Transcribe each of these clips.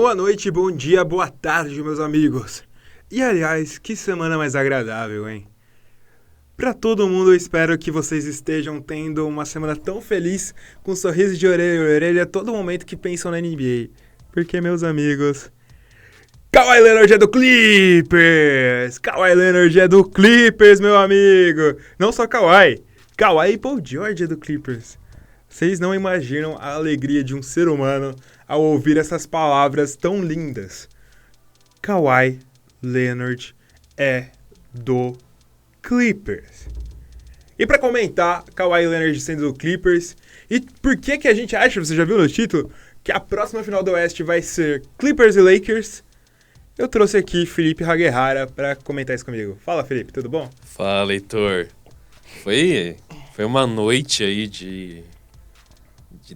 Boa noite, bom dia, boa tarde, meus amigos. E aliás, que semana mais agradável, hein? Pra todo mundo, eu espero que vocês estejam tendo uma semana tão feliz, com um sorriso de orelha a orelha a todo momento que pensam na NBA. Porque, meus amigos, Kawhi Leonard é do Clippers! Kawhi Leonard é do Clippers, meu amigo! Não só Kawhi e Paul George é do Clippers. Vocês não imaginam a alegria de um ser humano ao ouvir essas palavras tão lindas. Kawhi Leonard é do Clippers. E pra comentar Kawhi Leonard sendo do Clippers, e por que a gente acha, você já viu no título, que a próxima final do Oeste vai ser Clippers e Lakers, eu trouxe aqui Felipe Haguerrara pra comentar isso comigo. Fala, Felipe, tudo bom? Fala, Heitor. Foi uma noite aí de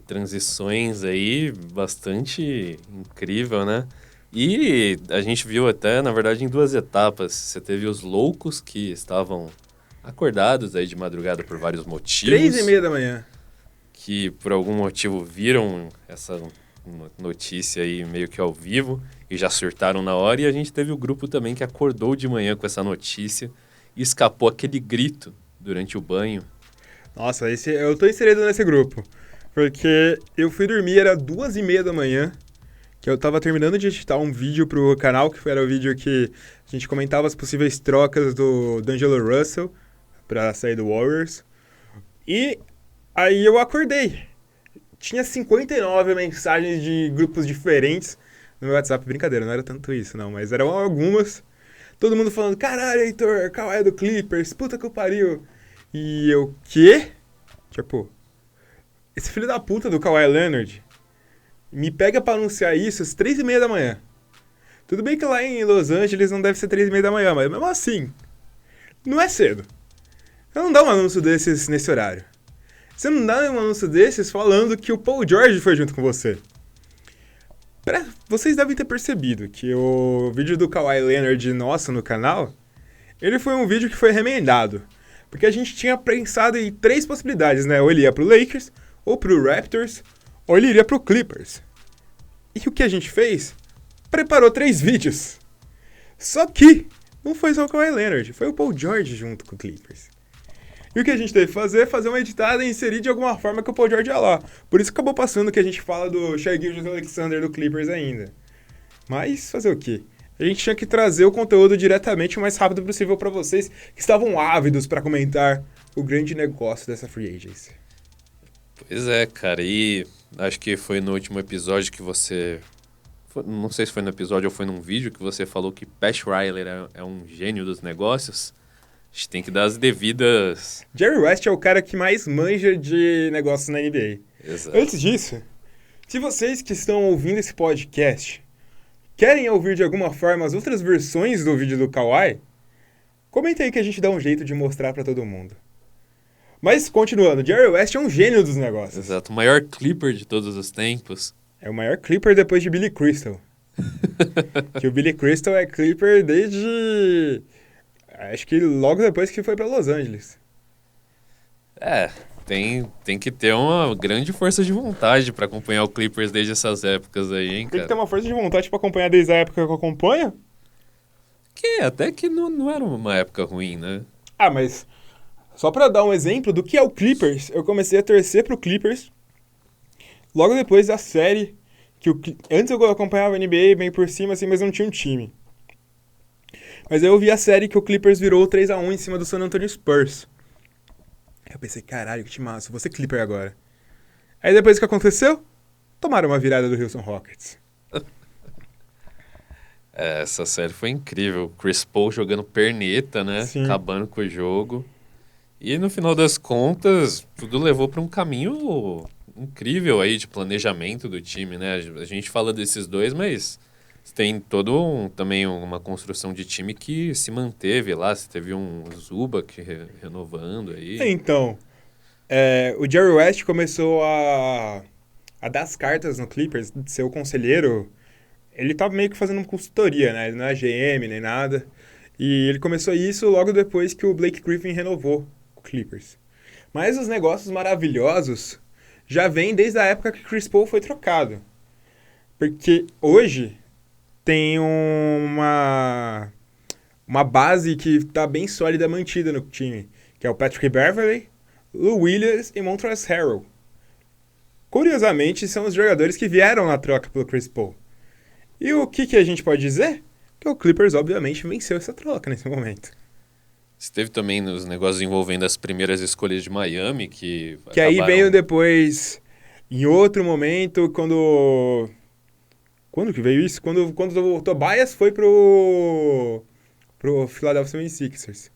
transições aí bastante incrível, né? E a gente viu até, na verdade, em duas etapas. Você teve os loucos que estavam acordados aí de madrugada por vários motivos. 3:30 da manhã. Que por algum motivo viram essa notícia aí meio que ao vivo e já surtaram na hora. E a gente teve o grupo também que acordou de manhã com essa notícia e escapou aquele grito durante o banho. Nossa, eu tô inserido nesse grupo. Porque eu fui dormir, era 2:30 da manhã, que eu tava terminando de editar um vídeo pro canal, que era o vídeo que a gente comentava as possíveis trocas do D'Angelo Russell pra sair do Warriors. E aí eu acordei. Tinha 59 mensagens de grupos diferentes no meu WhatsApp. Brincadeira, não era tanto isso, não, mas eram algumas. Todo mundo falando, caralho, Heitor, Kawhi é do Clippers, puta que pariu. E eu, quê? Tipo, esse filho da puta do Kawhi Leonard me pega pra anunciar isso às 3:30 da manhã. Tudo bem que lá em Los Angeles não deve ser 3:30 da manhã, mas mesmo assim, não é cedo. Você não dá um anúncio desses nesse horário. Você não dá um anúncio desses falando que o Paul George foi junto com você. Vocês devem ter percebido que o vídeo do Kawhi Leonard nosso no canal, ele foi um vídeo que foi remendado. Porque a gente tinha pensado em 3 possibilidades, né? Ou ele ia pro Lakers, ou pro Raptors, ou ele iria pro Clippers. E o que a gente fez? Preparou 3 vídeos. Só que não foi só o Kawhi Leonard, foi o Paul George junto com o Clippers. E o que a gente teve que fazer? Fazer uma editada e inserir de alguma forma que o Paul George ia lá. Por isso acabou passando que a gente fala do Shai Gilgeous-Alexander do Clippers ainda. Mas fazer o quê? A gente tinha que trazer o conteúdo diretamente o mais rápido possível para vocês que estavam ávidos para comentar o grande negócio dessa free agency. Pois é, cara, e acho que foi no último episódio que você... Não sei se foi no episódio ou foi num vídeo que você falou que Pat Riley é um gênio dos negócios. A gente tem que dar as devidas... Jerry West é o cara que mais manja de negócios na NBA. Exato. Antes disso, se vocês que estão ouvindo esse podcast querem ouvir de alguma forma as outras versões do vídeo do Kawhi, comenta aí que a gente dá um jeito de mostrar pra todo mundo. Mas, continuando, Jerry West é um gênio dos negócios. Exato, o maior Clipper de todos os tempos. É o maior Clipper depois de Billy Crystal. Que o Billy Crystal é Clipper desde... acho que logo depois que foi pra Los Angeles. É, tem que ter uma grande força de vontade pra acompanhar o Clippers desde essas épocas aí, hein, cara? Tem que ter uma força de vontade pra acompanhar desde a época que eu acompanho? Que até que não era uma época ruim, né? Ah, mas... só pra dar um exemplo do que é o Clippers, eu comecei a torcer pro Clippers logo depois da série, antes eu acompanhava a NBA bem por cima, assim, mas não tinha um time. Mas aí eu vi a série que o Clippers virou 3-1 em cima do San Antonio Spurs. Aí eu pensei, caralho, que timaço, vou ser Clipper agora. Aí depois o que aconteceu? Tomaram uma virada do Houston Rockets. Essa série foi incrível. Chris Paul jogando perneta, né? Sim. Acabando com o jogo. E no final das contas, tudo levou para um caminho incrível aí de planejamento do time, né? A gente fala desses dois, mas tem também uma construção de time que se manteve lá. Você teve um Zubac renovando aí. Então, o Jerry West começou a dar as cartas no Clippers, de ser o conselheiro. Ele tava meio que fazendo uma consultoria, né? Ele não é GM nem nada. E ele começou isso logo depois que o Blake Griffin renovou o Clippers. Mas os negócios maravilhosos já vêm desde a época que Chris Paul foi trocado. Porque hoje, tem uma base que tá bem sólida mantida no time, que é o Patrick Beverley, Lou Williams e Montrezl Harrell. Curiosamente, são os jogadores que vieram na troca pelo Chris Paul. E o que a gente pode dizer? Que o Clippers, obviamente, venceu essa troca nesse momento. Esteve também nos negócios envolvendo as primeiras escolhas de Miami, que aí veio depois, em outro momento, quando... Quando que veio isso? Quando o Tobias foi pro Philadelphia 76ers.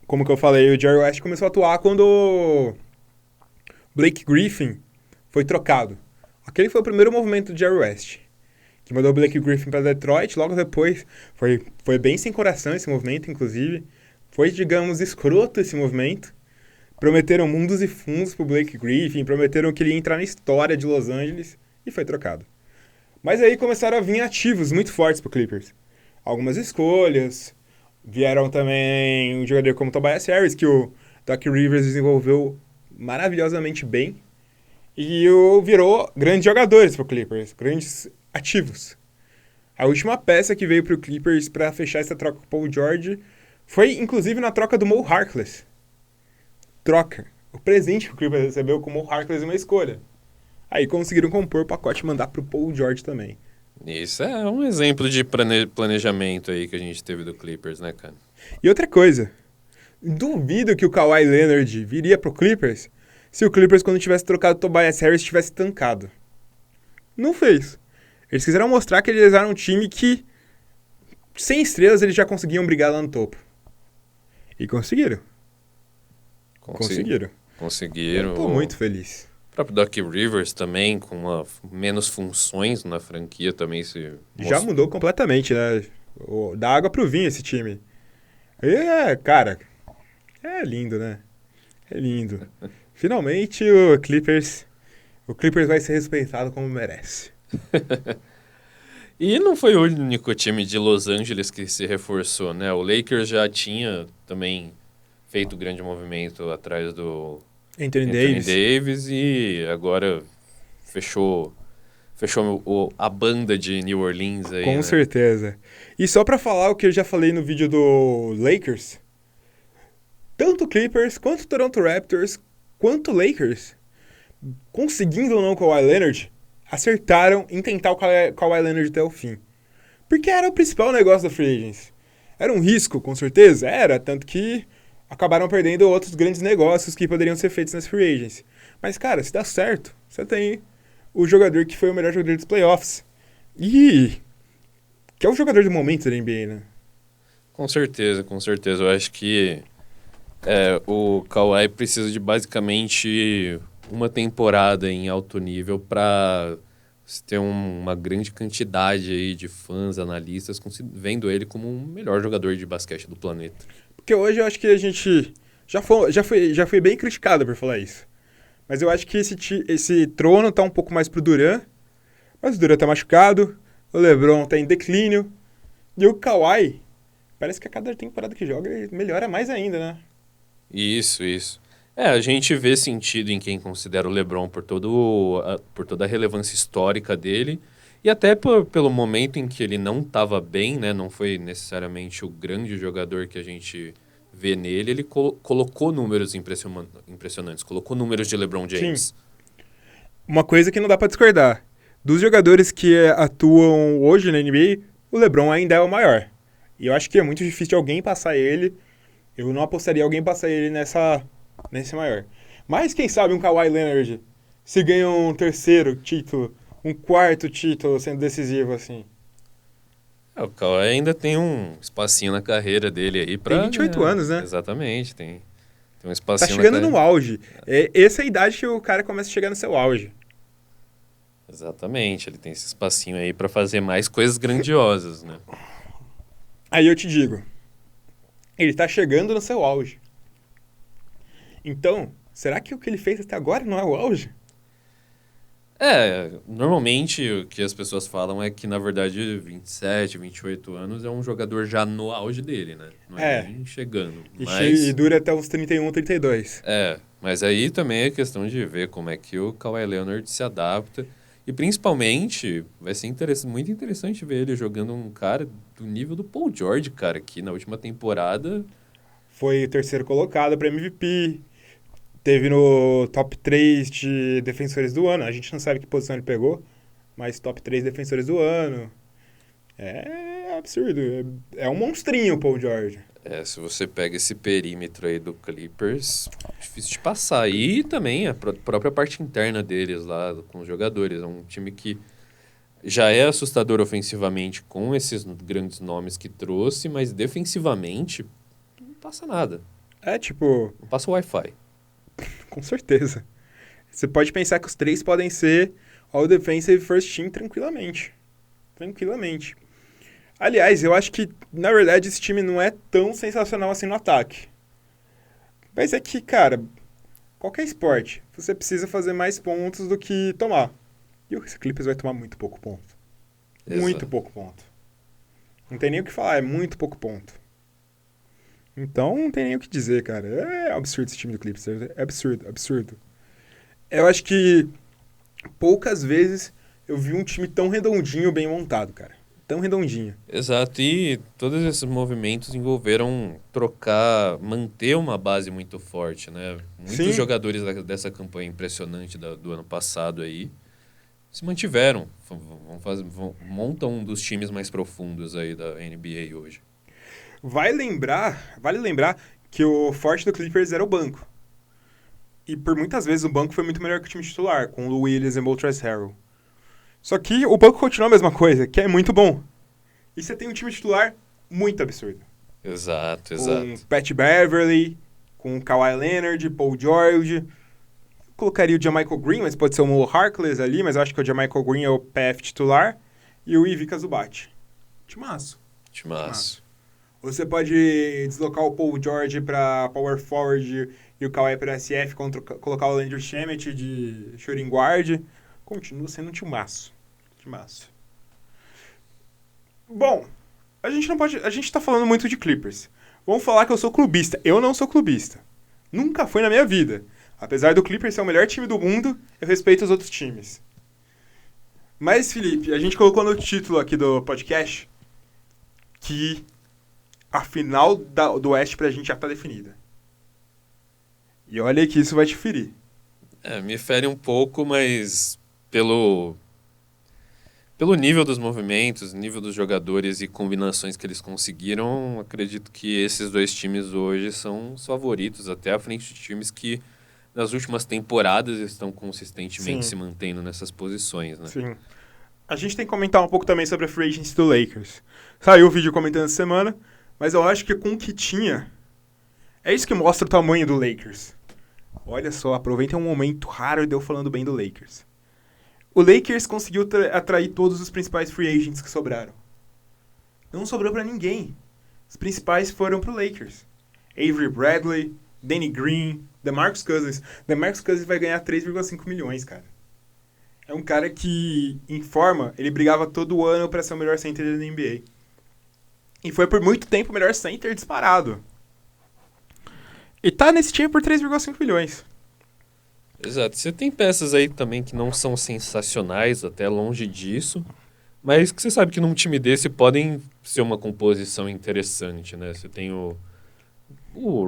Como que eu falei, o Jerry West começou a atuar quando o Blake Griffin foi trocado. Aquele foi o primeiro movimento do Jerry West, que mandou o Blake Griffin para Detroit. Logo depois, foi bem sem coração esse movimento, inclusive. Foi, digamos, escroto esse movimento. Prometeram mundos e fundos pro Blake Griffin, prometeram que ele ia entrar na história de Los Angeles, e foi trocado. Mas aí começaram a vir ativos muito fortes pro Clippers. Algumas escolhas, vieram também um jogador como Tobias Harris, que o Doc Rivers desenvolveu maravilhosamente bem, e virou grandes jogadores pro Clippers, grandes ativos. A última peça que veio pro Clippers para fechar essa troca com o Paul George foi, inclusive, na troca do Mo Harkless. O presente que o Clippers recebeu com o Mo Harkless uma escolha. Aí conseguiram compor o pacote e mandar pro Paul George também. Isso é um exemplo de planejamento aí que a gente teve do Clippers, né, cara? E outra coisa, duvido que o Kawhi Leonard viria pro Clippers se o Clippers, quando tivesse trocado o Tobias Harris, tivesse tancado. Não fez. Eles quiseram mostrar que eles eram um time que, sem estrelas, eles já conseguiam brigar lá no topo. E conseguiram. Conseguiram. Eu tô muito feliz. O próprio Doc Rivers também, com menos funções na franquia, também se... Já mudou completamente, né? Da água pro vinho esse time. Cara, é lindo, né? É lindo. Finalmente o Clippers vai ser respeitado como merece. E não foi o único time de Los Angeles que se reforçou, né? O Lakers já tinha também feito grande movimento atrás do Anthony Davis e agora fechou a banda de New Orleans aí, com né? certeza. E só pra falar o que eu já falei no vídeo do Lakers, tanto Clippers, quanto Toronto Raptors, quanto Lakers, conseguindo ou não o Kawhi Leonard, acertaram em tentar o Kawhi Leonard até o fim. Porque era o principal negócio da Free Agents. Era um risco, com certeza? Era, tanto que acabaram perdendo outros grandes negócios que poderiam ser feitos nas Free Agents. Mas, cara, se dá certo, você tem o jogador que foi o melhor jogador dos playoffs. E que é o jogador do momento da NBA, né? Com certeza. Eu acho que o Kawhi precisa de basicamente uma temporada em alto nível para ter uma grande quantidade aí de fãs, analistas, vendo ele como o melhor jogador de basquete do planeta. Porque hoje eu acho que a gente já foi bem criticado por falar isso. Mas eu acho que esse trono tá um pouco mais pro Durant, mas o Durant tá machucado, o LeBron tá em declínio, e o Kawhi, parece que a cada temporada que joga ele melhora mais ainda, né? Isso. A gente vê sentido em quem considera o LeBron por toda a relevância histórica dele e até pelo momento em que ele não estava bem, né? Não foi necessariamente o grande jogador que a gente vê nele. Ele colocou números impressionantes, colocou números de LeBron James. Sim. Uma coisa que não dá pra discordar. Dos jogadores que atuam hoje na NBA, o LeBron ainda é o maior. E eu acho que é muito difícil de alguém passar ele. Eu não apostaria alguém passar ele nesse maior. Mas quem sabe um Kawhi Leonard se ganha um terceiro título, um quarto título sendo decisivo assim. O Kawhi ainda tem um espacinho na carreira dele aí pra... Tem 28 anos, né? Exatamente, tem um espacinho tá chegando na no auge. Essa é a idade que o cara começa a chegar no seu auge. Exatamente, ele tem esse espacinho aí pra fazer mais coisas grandiosas, né? Aí eu te digo, ele tá chegando no seu auge. Então, será que o que ele fez até agora não é o auge? Normalmente o que as pessoas falam é que, na verdade, 27, 28 anos é um jogador já no auge dele, né? Não é nem chegando. E dura até uns 31, 32. Mas aí também é questão de ver como é que o Kawhi Leonard se adapta. E principalmente, vai ser muito interessante ver ele jogando um cara do nível do Paul George, cara, que na última temporada... Foi o terceiro colocado para MVP, teve no top 3 de defensores do ano. A gente não sabe que posição ele pegou, mas top 3 defensores do ano. É absurdo. É um monstrinho o Paul George. se você pega esse perímetro aí do Clippers, difícil de passar. E também a própria parte interna deles lá, com os jogadores. É um time que já é assustador ofensivamente com esses grandes nomes que trouxe, mas defensivamente não passa nada. Não passa o Wi-Fi. Com certeza. Você pode pensar que os 3 podem ser All Defensive First Team tranquilamente. Aliás, eu acho que, na verdade, esse time não é tão sensacional assim no ataque. Mas é que, cara, qualquer esporte, você precisa fazer mais pontos do que tomar. E o Clippers vai tomar muito pouco ponto. Exato. Muito pouco ponto. Não tem nem o que falar, é muito pouco ponto. Então, não tem nem o que dizer, cara. É absurdo esse time do Clippers. É absurdo. Eu acho que poucas vezes eu vi um time tão redondinho, bem montado, cara. Tão redondinho. Exato, e todos esses movimentos envolveram manter uma base muito forte, né? Muitos jogadores dessa campanha impressionante do ano passado aí se mantiveram, montam um dos times mais profundos aí da NBA hoje. Vale lembrar que o forte do Clippers era o banco. E por muitas vezes o banco foi muito melhor que o time titular, com o Lou Williams e o Montrezl Harrell. Só que o banco continua a mesma coisa, que é muito bom. E você tem um time titular muito absurdo. Exato. Com Pat Beverly, com Kawhi Leonard, Paul George. Colocaria o Jamichael Green, mas pode ser o Mo Harkless ali, mas eu acho que o Jamichael Green é o PF titular. E o Ivica Zubac. Timaço. Você pode deslocar o Paul George para Power Forward e o Kawhi para SF, colocar o Landry Shamet de shooting guard. Continua sendo um timaço. Bom, a gente tá falando muito de Clippers. Vamos falar que eu sou clubista. Eu não sou clubista. Nunca fui na minha vida. Apesar do Clippers ser o melhor time do mundo, eu respeito os outros times. Mas, Felipe, a gente colocou no título aqui do podcast que a final do Oeste pra gente já tá definida. E olha que isso vai te ferir. Me fere um pouco, mas pelo nível dos movimentos, nível dos jogadores e combinações que eles conseguiram, acredito que esses dois times hoje são os favoritos, até à frente de times que nas últimas temporadas estão consistentemente se mantendo nessas posições, né? Sim. A gente tem que comentar um pouco também sobre a free agency do Lakers. Saiu o vídeo comentando essa semana, mas eu acho que com o que tinha, é isso que mostra o tamanho do Lakers. Olha só, aproveitem um momento raro de eu falando bem do Lakers. O Lakers conseguiu atrair todos os principais free agents que sobraram. Não sobrou pra ninguém. Os principais foram pro Lakers. Avery Bradley, Danny Green, DeMarcus Cousins. DeMarcus Cousins vai ganhar 3,5 milhões, cara. É um cara que, em forma, ele brigava todo ano pra ser o melhor center da NBA. E foi por muito tempo o melhor center disparado. E tá nesse time por 3,5 milhões. Exato. Você tem peças aí também que não são sensacionais, até longe disso, mas que você sabe que num time desse podem ser uma composição interessante, né? Você tem o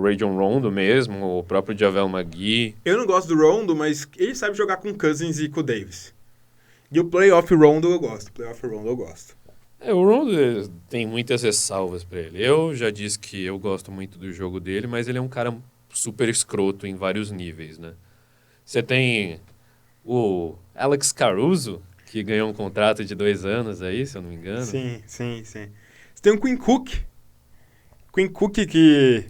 Rajon Rondo mesmo, o próprio Javel McGee. Eu não gosto do Rondo, mas ele sabe jogar com Cousins e com o Davis. E o Playoff Rondo eu gosto. O Rondo tem muitas ressalvas pra ele. Eu já disse que eu gosto muito do jogo dele, mas ele é um cara super escroto em vários níveis, né? Você tem o Alex Caruso, que ganhou um contrato de 2 anos aí, se eu não me engano. Sim. Você tem o Quinn Cook. Quinn Cook que,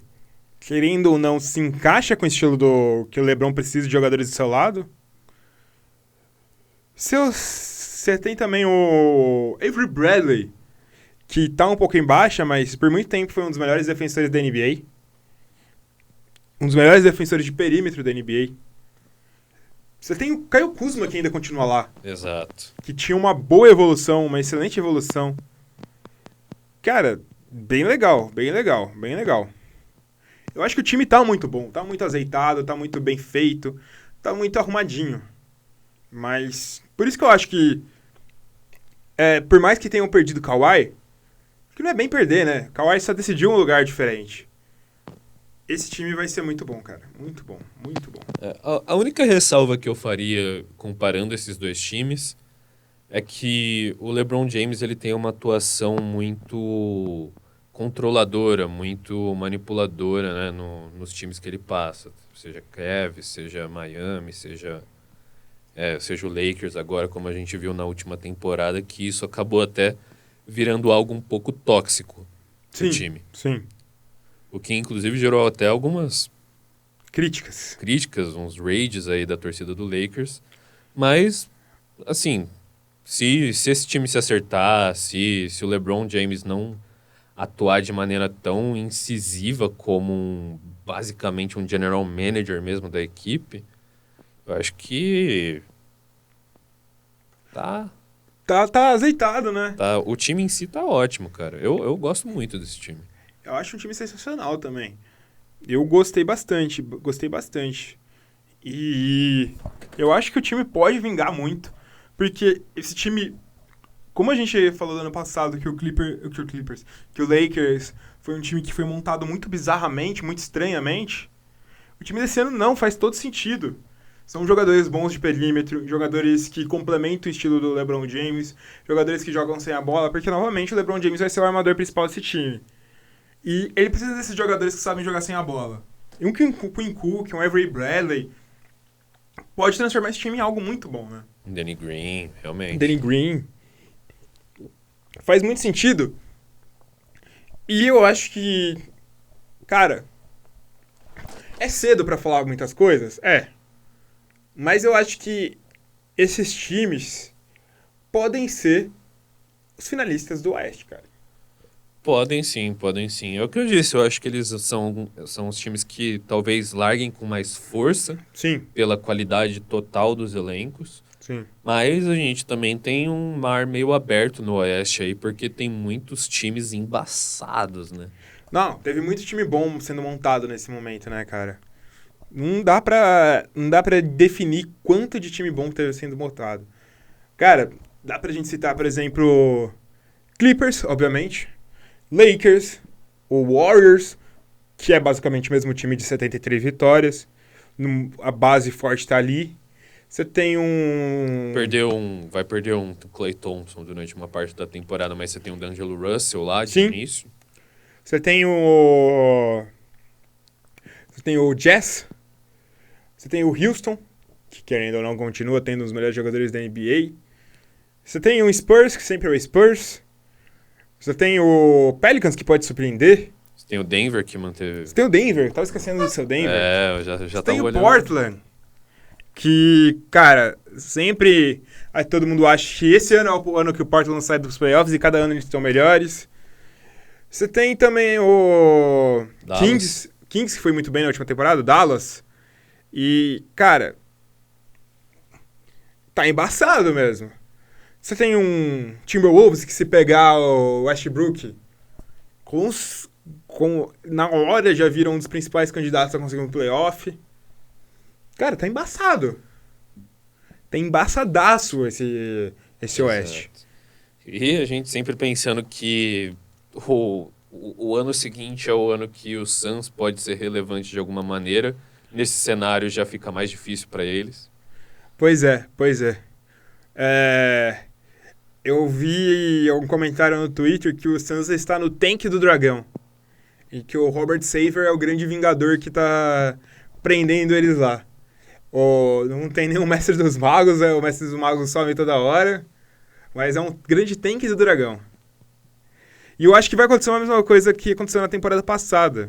querendo ou não, se encaixa com o estilo que o LeBron precisa de jogadores do seu lado. Você tem também o Avery Bradley, que tá um pouco em baixa, mas por muito tempo foi um dos melhores defensores da NBA. Um dos melhores defensores de perímetro da NBA. Você tem o Kyle Kuzma, que ainda continua lá. Exato. Que tinha uma boa evolução, uma excelente evolução. Cara, bem legal. Eu acho que o time tá muito bom, tá muito azeitado, tá muito bem feito, tá muito arrumadinho. Mas, por isso que eu acho que, por mais que tenham perdido o Kawhi, que não é bem perder, né? Kawhi só decidiu um lugar diferente. Esse time vai ser muito bom, cara. Muito bom, muito bom. A única ressalva que eu faria comparando esses dois times é que o LeBron James ele tem uma atuação muito controladora, muito manipuladora, né, nos times que ele passa. Seja Cavs, seja Miami, seja o Lakers agora, como a gente viu na última temporada, que isso acabou até virando algo um pouco tóxico no time. Sim. O que inclusive gerou até algumas Críticas, uns rages aí da torcida do Lakers. Mas, assim, se esse time se acertar, se o LeBron James não atuar de maneira tão incisiva como basicamente um general manager mesmo da equipe, eu acho que tá azeitado, né? o time em si tá ótimo, cara. Eu gosto muito desse time. Eu acho um time sensacional também. Eu gostei bastante. E eu acho que o time pode vingar muito, porque esse time, como a gente falou no ano passado que que o Lakers foi um time que foi montado muito bizarramente, muito estranhamente, o time desse ano não, faz todo sentido. São jogadores bons de perímetro, jogadores que complementam o estilo do LeBron James, jogadores que jogam sem a bola, porque novamente o LeBron James vai ser o armador principal desse time. E ele precisa desses jogadores que sabem jogar sem a bola. E um Quinn Cook, um Avery Bradley, pode transformar esse time em algo muito bom, né? Danny Green, realmente. Danny Green. Faz muito sentido. E eu acho que, cara, é cedo pra falar muitas coisas? Mas eu acho que esses times podem ser os finalistas do Oeste, cara. Podem sim. É o que eu disse, eu acho que eles são os times que talvez larguem com mais força Sim. pela qualidade total dos elencos. Sim. Mas a gente também tem um mar meio aberto no Oeste aí, porque tem muitos times embaçados, né? Não, teve muito time bom sendo montado nesse momento, né, cara? Não dá pra definir quanto de time bom que teve sendo montado. Cara, dá pra gente citar, por exemplo, Clippers, obviamente, Lakers, o Warriors, que é basicamente o mesmo time de 73 vitórias. A base forte tá ali. Você tem Vai perder um Klay Thompson durante uma parte da temporada, mas você tem um D'Angelo Russell lá de Sim. início. Você tem o Jazz. Você tem o Houston, que querendo ou não continua tendo os melhores jogadores da NBA. Você tem o Spurs, que sempre é o Spurs. Você tem o Pelicans, que pode surpreender. Você tem o Denver, que manteve... Você tem o Denver, tava esquecendo do seu Denver. Eu já Você tava tem olhando. o Portland, que, cara, sempre todo mundo acha que esse ano é o ano que o Portland sai dos playoffs e cada ano eles estão melhores. Você tem também o Kings, que foi muito bem na última temporada, o Dallas. E, cara, tá embaçado mesmo. Você tem um Timberwolves que, se pegar o Westbrook, na hora já viram um dos principais candidatos a conseguir um playoff. Cara, tá embaçado. Tá embaçadaço esse Oeste. E a gente sempre pensando que o ano seguinte é o ano que o Suns pode ser relevante de alguma maneira. Nesse cenário já fica mais difícil para eles. Pois é. Eu vi um comentário no Twitter que o Suns está no tanque do dragão. E que o Robert Saver é o grande vingador que tá prendendo eles lá. Não tem nenhum mestre dos magos, o mestre dos magos some toda hora. Mas é um grande tanque do dragão. E eu acho que vai acontecer a mesma coisa que aconteceu na temporada passada.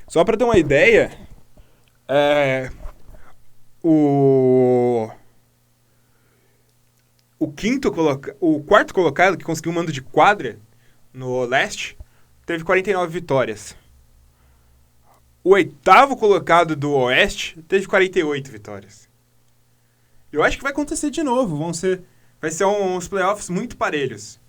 Só pra ter uma ideia, o quarto colocado, que conseguiu um mando de quadra no leste, teve 49 vitórias. O oitavo colocado do oeste teve 48 vitórias. Eu acho que vai acontecer de novo. Vai ser uns playoffs muito parelhos.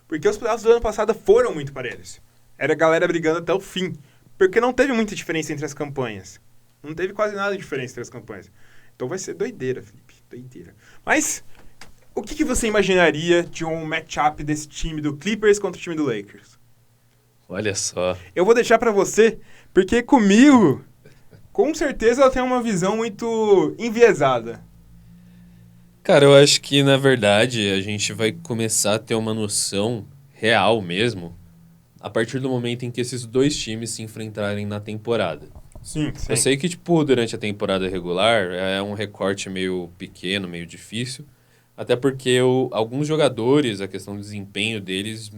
Porque os playoffs do ano passado foram muito parelhos. Era a galera brigando até o fim. Porque não teve muita diferença entre as campanhas. Não teve quase nada de diferença entre as campanhas. Então vai ser doideira, Felipe. Doideira. Mas, o que você imaginaria de um matchup desse time do Clippers contra o time do Lakers? Olha só. Eu vou deixar pra você, porque comigo, com certeza eu tenho uma visão muito enviesada. Cara, eu acho que, na verdade, a gente vai começar a ter uma noção real mesmo a partir do momento em que esses dois times se enfrentarem na temporada. Sim. Eu sei que, tipo, durante a temporada regular é um recorte meio pequeno, meio difícil, até porque alguns jogadores, a questão do desempenho deles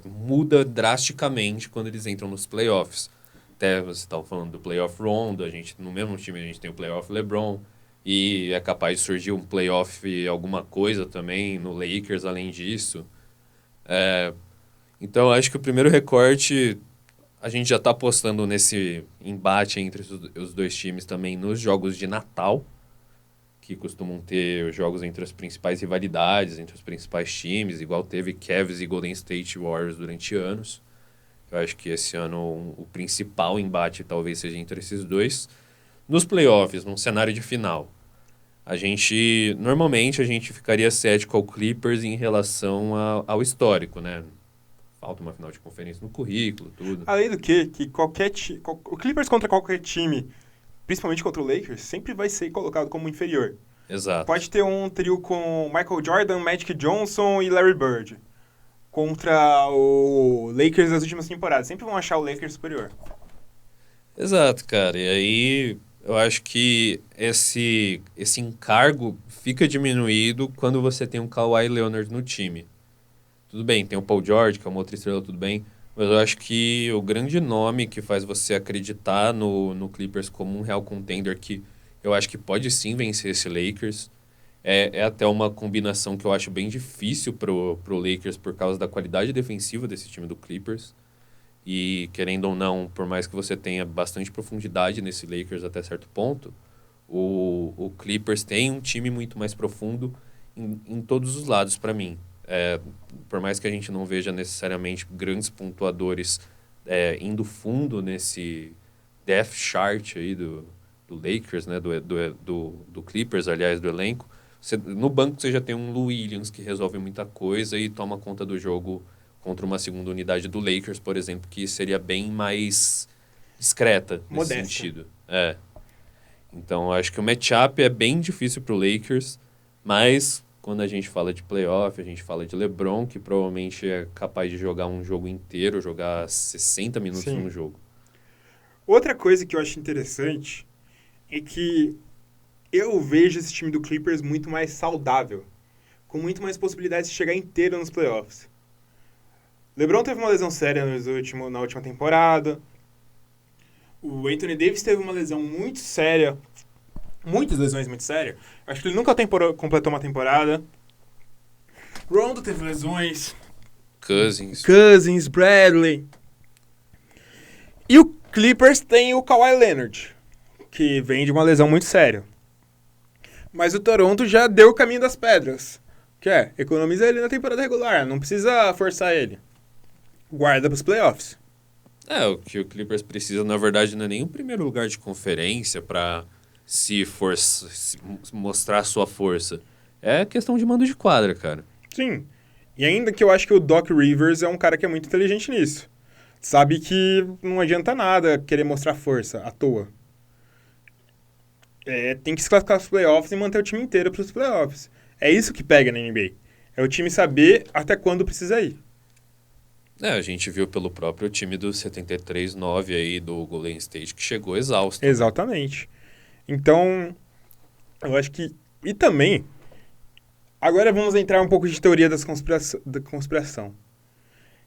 muda drasticamente quando eles entram nos playoffs. Até você estava falando do playoff Rondo, no mesmo time a gente tem o playoff LeBron, e é capaz de surgir um playoff alguma coisa também no Lakers além disso. Então, eu acho que o primeiro recorte, a gente já está apostando nesse embate entre os dois times também nos jogos de Natal, que costumam ter os jogos entre as principais rivalidades, entre os principais times, igual teve Cavs e Golden State Warriors durante anos. Eu acho que esse ano o principal embate talvez seja entre esses dois. Nos playoffs, num cenário de final, normalmente a gente ficaria cético ao Clippers em relação ao histórico, né? Falta uma final de conferência no currículo, tudo. Além do que o Clippers contra qualquer time, principalmente contra o Lakers, sempre vai ser colocado como inferior. Exato. Pode ter um trio com Michael Jordan, Magic Johnson e Larry Bird contra o Lakers nas últimas temporadas. Sempre vão achar o Lakers superior. Exato, cara. E aí eu acho que esse encargo fica diminuído quando você tem um Kawhi Leonard no time. Tudo bem, tem o Paul George, que é uma outra estrela, tudo bem. Mas eu acho que o grande nome que faz você acreditar no Clippers como um real contender, que eu acho que pode sim vencer esse Lakers, é até uma combinação que eu acho bem difícil pro Lakers por causa da qualidade defensiva desse time do Clippers. E, querendo ou não, por mais que você tenha bastante profundidade nesse Lakers até certo ponto, o Clippers tem um time muito mais profundo em todos os lados para mim. Por mais que a gente não veja necessariamente grandes pontuadores indo fundo nesse depth chart aí do Lakers, né? do Clippers, aliás, do elenco, no banco você já tem um Lou Williams que resolve muita coisa e toma conta do jogo contra uma segunda unidade do Lakers, por exemplo, que seria bem mais discreta nesse Modesta. sentido. Então, acho que o matchup é bem difícil para o Lakers, mas quando a gente fala de playoff, a gente fala de LeBron, que provavelmente é capaz de jogar um jogo inteiro, jogar 60 minutos Sim. num jogo. Outra coisa que eu acho interessante é que eu vejo esse time do Clippers muito mais saudável, com muito mais possibilidades de chegar inteiro nos playoffs. LeBron teve uma lesão séria na última temporada. O Anthony Davis teve uma lesão muito séria. Muitas lesões muito sérias. Acho que ele nunca completou uma temporada. Rondo teve lesões. Cousins, Bradley. E o Clippers tem o Kawhi Leonard, que vem de uma lesão muito séria. Mas o Toronto já deu o caminho das pedras. Que economiza ele na temporada regular. Não precisa forçar ele. Guarda para os playoffs. O que o Clippers precisa, na verdade, não é nem o primeiro lugar de conferência para se mostrar sua força. É questão de mando de quadra, cara. Sim. E ainda que eu acho que o Doc Rivers é um cara que é muito inteligente nisso. Sabe que não adianta nada querer mostrar força à toa. Tem que se classificar para os playoffs e manter o time inteiro para os playoffs. É isso que pega na NBA. É o time saber até quando precisa ir. A gente viu pelo próprio time do 73-9 aí do Golden State que chegou exausto. Exatamente. Então, eu acho que... E também, agora vamos entrar um pouco de teoria da conspiração.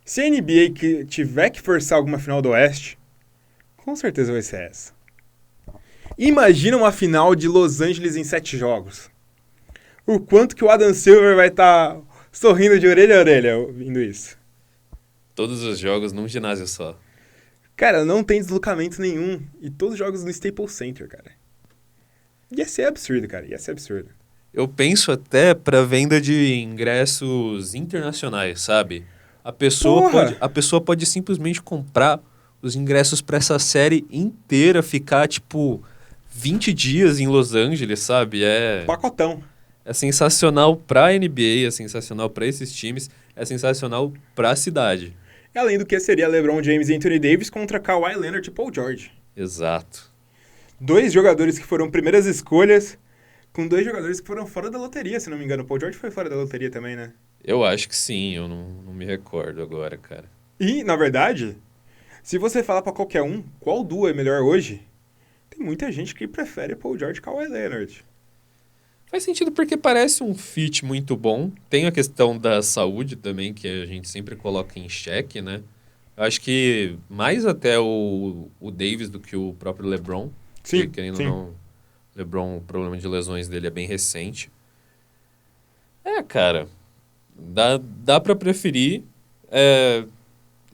Se a NBA tiver que forçar alguma final do Oeste, com certeza vai ser essa. Imagina uma final de Los Angeles em 7 jogos. O quanto que o Adam Silver vai estar sorrindo de orelha a orelha ouvindo isso. Todos os jogos num ginásio só. Cara, não tem deslocamento nenhum. E todos os jogos no Staples Center, cara. Ia ser absurdo, cara. Ia ser absurdo. Eu penso até pra venda de ingressos internacionais, sabe? A pessoa pode simplesmente comprar os ingressos pra essa série inteira, ficar, 20 dias em Los Angeles, sabe? Pacotão. É sensacional pra NBA, é sensacional pra esses times, é sensacional pra cidade. Além do que seria LeBron James e Anthony Davis contra Kawhi Leonard e Paul George. Exato. 2 jogadores que foram primeiras escolhas, com 2 jogadores que foram fora da loteria, se não me engano. O Paul George foi fora da loteria também, né? Eu acho que sim, eu não me recordo agora, cara. E, na verdade, se você falar pra qualquer um qual duo é melhor hoje, tem muita gente que prefere Paul George e Kawhi Leonard. Faz sentido porque parece um fit muito bom. Tem a questão da saúde também, que a gente sempre coloca em xeque, né? Eu acho que mais até o Davis do que o próprio LeBron. Sim, que, querendo sim. ou não, LeBron, o problema de lesões dele é bem recente. Cara, dá pra preferir.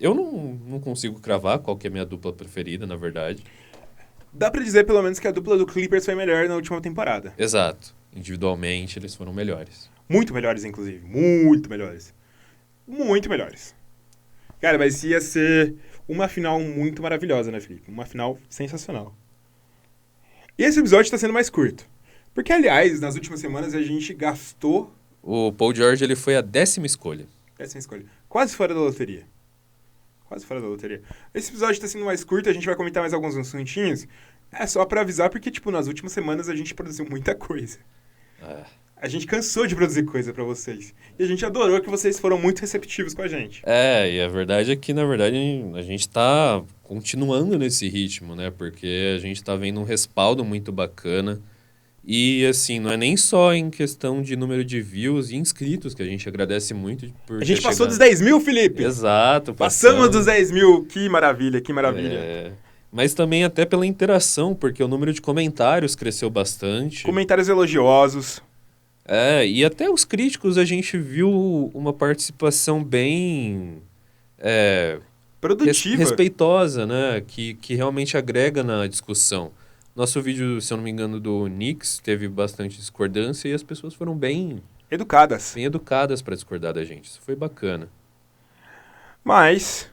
Eu não consigo cravar qual que é a minha dupla preferida, na verdade. Dá pra dizer, pelo menos, que a dupla do Clippers foi melhor na última temporada. Exato. Individualmente, eles foram melhores. Muito melhores, inclusive. Muito melhores. Muito melhores. Cara, mas ia ser uma final muito maravilhosa, né, Felipe? Uma final sensacional. E esse episódio tá sendo mais curto. Porque, aliás, nas últimas semanas a gente gastou... O Paul George ele foi a 10ª escolha. 10ª escolha. Quase fora da loteria. Quase fora da loteria. Esse episódio tá sendo mais curto, a gente vai comentar mais alguns assuntinhos. É só pra avisar, porque, tipo, nas últimas semanas a gente produziu muita coisa. A gente cansou de produzir coisa pra vocês. E a gente adorou que vocês foram muito receptivos com a gente. E a verdade é que, na verdade, a gente tá continuando nesse ritmo, né? Porque a gente tá vendo um respaldo muito bacana. E, assim, não é nem só em questão de número de views e inscritos, que a gente agradece muito por A gente ter passou chegado. dos 10 mil, Felipe! Exato. Passamos dos 10 mil. Que maravilha, que maravilha. Mas também até pela interação, porque o número de comentários cresceu bastante. Comentários elogiosos. E até os críticos a gente viu uma participação bem Produtiva. respeitosa, né? Que realmente agrega na discussão. Nosso vídeo, se eu não me engano, do Knicks teve bastante discordância e as pessoas foram bem educadas para discordar da gente. Isso foi bacana. Mas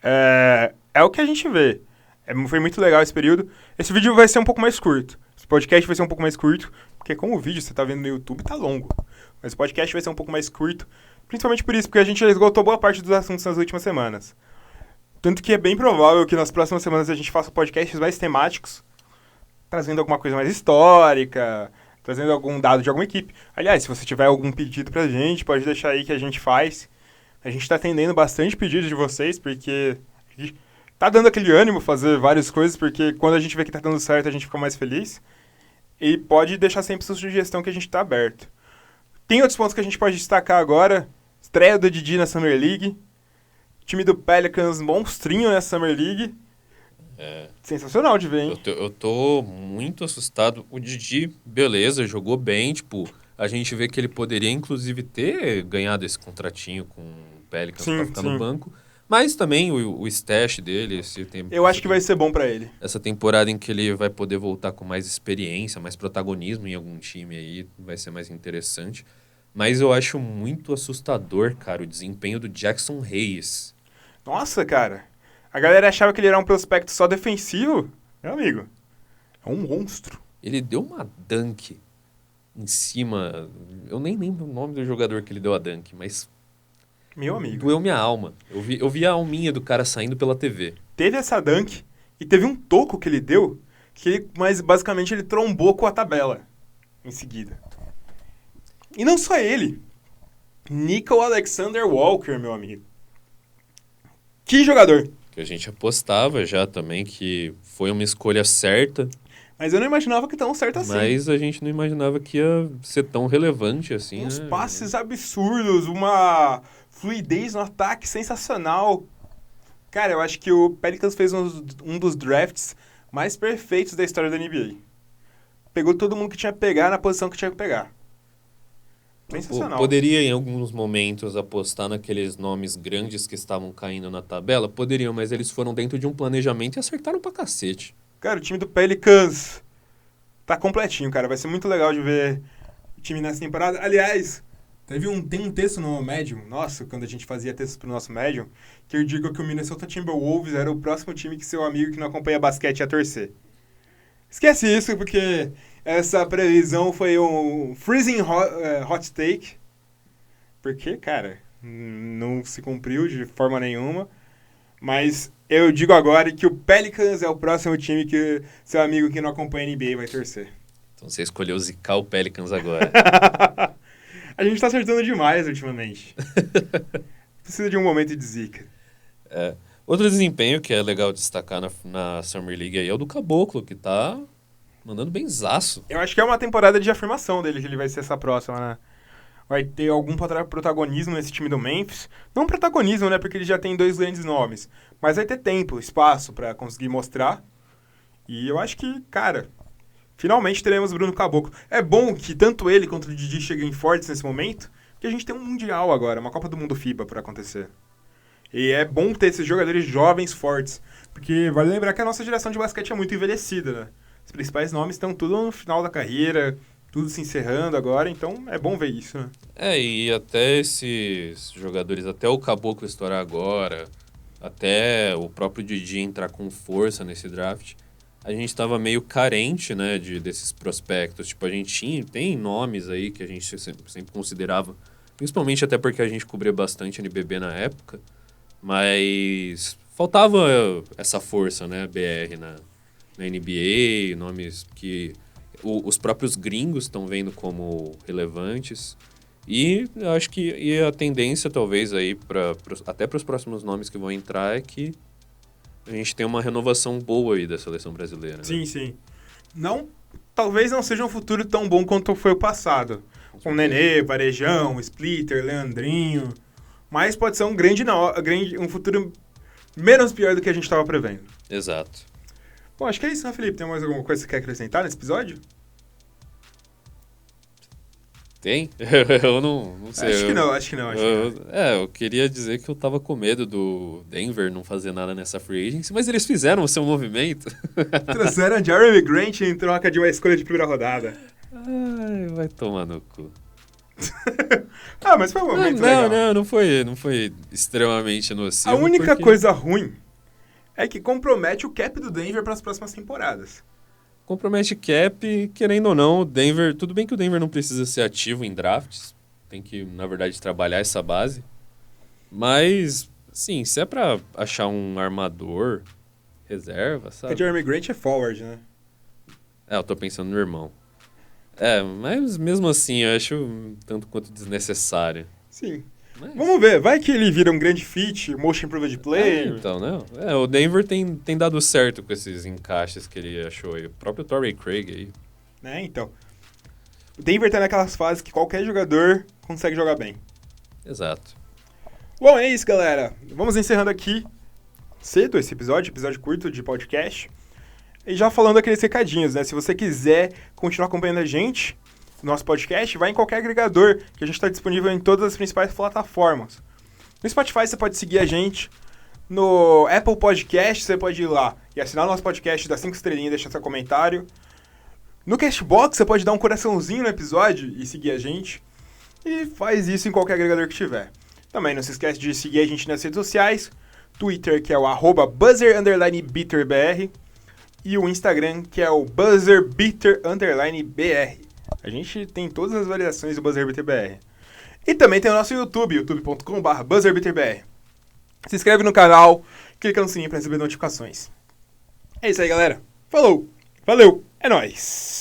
é o que a gente vê. Foi muito legal esse período. Esse vídeo vai ser um pouco mais curto. Esse podcast vai ser um pouco mais curto, porque como o vídeo você tá vendo no YouTube, tá longo. Mas o podcast vai ser um pouco mais curto, principalmente por isso, porque a gente já esgotou boa parte dos assuntos nas últimas semanas. Tanto que é bem provável que nas próximas semanas a gente faça podcasts mais temáticos, trazendo alguma coisa mais histórica, trazendo algum dado de alguma equipe. Aliás, se você tiver algum pedido pra gente, pode deixar aí que a gente faz. A gente tá atendendo bastante pedidos de vocês, porque tá dando aquele ânimo fazer várias coisas, porque quando a gente vê que tá dando certo, a gente fica mais feliz. E pode deixar sempre sua sugestão que a gente tá aberto. Tem outros pontos que a gente pode destacar agora. Estreia do Didi na Summer League. Time do Pelicans monstrinho na Summer League. Sensacional de ver, hein? Eu tô muito assustado. O Didi, beleza, jogou bem. Tipo, a gente vê que ele poderia, inclusive, ter ganhado esse contratinho com o Pelicans pra ficar no banco. Mas também o stash dele, eu acho que vai ser bom pra ele. Essa temporada em que ele vai poder voltar com mais experiência, mais protagonismo em algum time aí, vai ser mais interessante. Mas eu acho muito assustador, cara, o desempenho do Jackson Hayes. Nossa, cara. A galera achava que ele era um prospecto só defensivo. Meu amigo, é um monstro. Ele deu uma dunk em cima... Eu nem lembro o nome do jogador que ele deu a dunk, mas... Meu amigo. Doeu minha alma. Eu vi a alminha do cara saindo pela TV. Teve essa dunk e teve um toco que ele deu, mas basicamente ele trombou com a tabela em seguida. E não só ele. Nickel Alexander Walker, meu amigo. Que jogador. Que a gente apostava já também que foi uma escolha certa. Mas eu não imaginava que tão certo assim. Mas a gente não imaginava que ia ser tão relevante assim, Uns né? passes absurdos, uma fluidez no ataque sensacional. Cara, eu acho que o Pelicans fez um dos drafts mais perfeitos da história da NBA. Pegou todo mundo que tinha que pegar na posição que tinha que pegar. Sensacional. Poderia, em alguns momentos, apostar naqueles nomes grandes que estavam caindo na tabela? Poderiam, mas eles foram dentro de um planejamento e acertaram pra cacete. Cara, o time do Pelicans tá completinho, cara. Vai ser muito legal de ver o time nessa temporada. Aliás, tem um texto no Medium, nossa, quando a gente fazia textos pro nosso Medium, que eu digo que o Minnesota Timberwolves era o próximo time que seu amigo que não acompanha basquete ia torcer. Esquece isso, porque essa previsão foi um freezing hot take. Porque, cara, não se cumpriu de forma nenhuma. Mas eu digo agora que o Pelicans é o próximo time que seu amigo que não acompanha a NBA vai torcer. Então você escolheu zicar o Pelicans agora. A gente tá acertando demais ultimamente. Precisa de um momento de zica. Outro desempenho que é legal destacar na Summer League aí é o do Caboclo, que tá mandando benzaço. Eu acho que é uma temporada de afirmação dele, que ele vai ser essa próxima, né? Vai ter algum protagonismo nesse time do Memphis. Não protagonismo, né? Porque ele já tem 2 grandes nomes. Mas vai ter tempo, espaço pra conseguir mostrar. E eu acho que, cara, finalmente teremos Bruno Caboclo. É bom que tanto ele quanto o Didi cheguem fortes nesse momento, que a gente tem um Mundial agora, uma Copa do Mundo FIBA pra acontecer. E é bom ter esses jogadores jovens fortes. Porque vale lembrar que a nossa geração de basquete é muito envelhecida, né? Os principais nomes estão tudo no final da carreira, tudo se encerrando agora, então é bom ver isso, né? E até esses jogadores, até o Caboclo estourar agora, até o próprio Didi entrar com força nesse draft, a gente estava meio carente, né, desses prospectos. Tipo, a gente tem nomes aí que a gente sempre considerava, principalmente até porque a gente cobria bastante NBB na época, mas faltava essa força, né, BR na NBA, nomes que os próprios gringos estão vendo como relevantes. E eu acho que a tendência, talvez, aí até para os próximos nomes que vão entrar é que a gente tem uma renovação boa aí da seleção brasileira. Sim, né? sim. Talvez não seja um futuro tão bom quanto foi o passado. Com Nenê, Varejão, Splitter, Leandrinho. Mas pode ser um futuro menos pior do que a gente estava prevendo. Exato. Bom, acho que é isso, né, Felipe? Tem mais alguma coisa que você quer acrescentar nesse episódio? Tem? Eu não sei. Acho que não. Eu queria dizer que eu tava com medo do Denver não fazer nada nessa free agency, mas eles fizeram o seu movimento. Trouxeram Jeremy Grant em troca de uma escolha de primeira rodada. Ai, vai tomar no cu. Mas foi um momento legal. Não foi extremamente nocivo. A única coisa ruim é que compromete o cap do Denver para as próximas temporadas. Compromete cap, querendo ou não, o Denver... Tudo bem que o Denver não precisa ser ativo em drafts, tem que, na verdade, trabalhar essa base. Mas, sim, se é pra achar um armador, reserva, sabe? O Jeremy Grant é forward, né? Eu tô pensando no irmão. Mas mesmo assim, eu acho um tanto quanto desnecessário. Sim. Mas... Vamos ver, vai que ele vira um grande fit, motion improved player. Então, não. O Denver tem dado certo com esses encaixes que ele achou aí. O próprio Torrey Craig aí. Então. O Denver tá naquelas fases que qualquer jogador consegue jogar bem. Exato. Bom, é isso, galera. Vamos encerrando aqui cedo esse episódio curto de podcast. E já falando aqueles recadinhos, né? Se você quiser continuar acompanhando a gente, nosso podcast, vai em qualquer agregador, que a gente está disponível em todas as principais plataformas. No Spotify você pode seguir a gente, no Apple Podcast você pode ir lá e assinar o nosso podcast, dar 5 estrelinhas e deixar seu comentário. No Castbox você pode dar um coraçãozinho no episódio e seguir a gente. E faz isso em qualquer agregador que tiver. Também não se esquece de seguir a gente nas redes sociais, Twitter, que é o @buzzer_beaterbr, e o Instagram, que é o buzzerbeater_br. A gente tem todas as variações do BuzzerBeaterBR. E também tem o nosso YouTube, youtube.com/BuzzerBeaterBR. Se inscreve no canal, clica no sininho para receber notificações. É isso aí, galera. Falou, valeu, é nóis!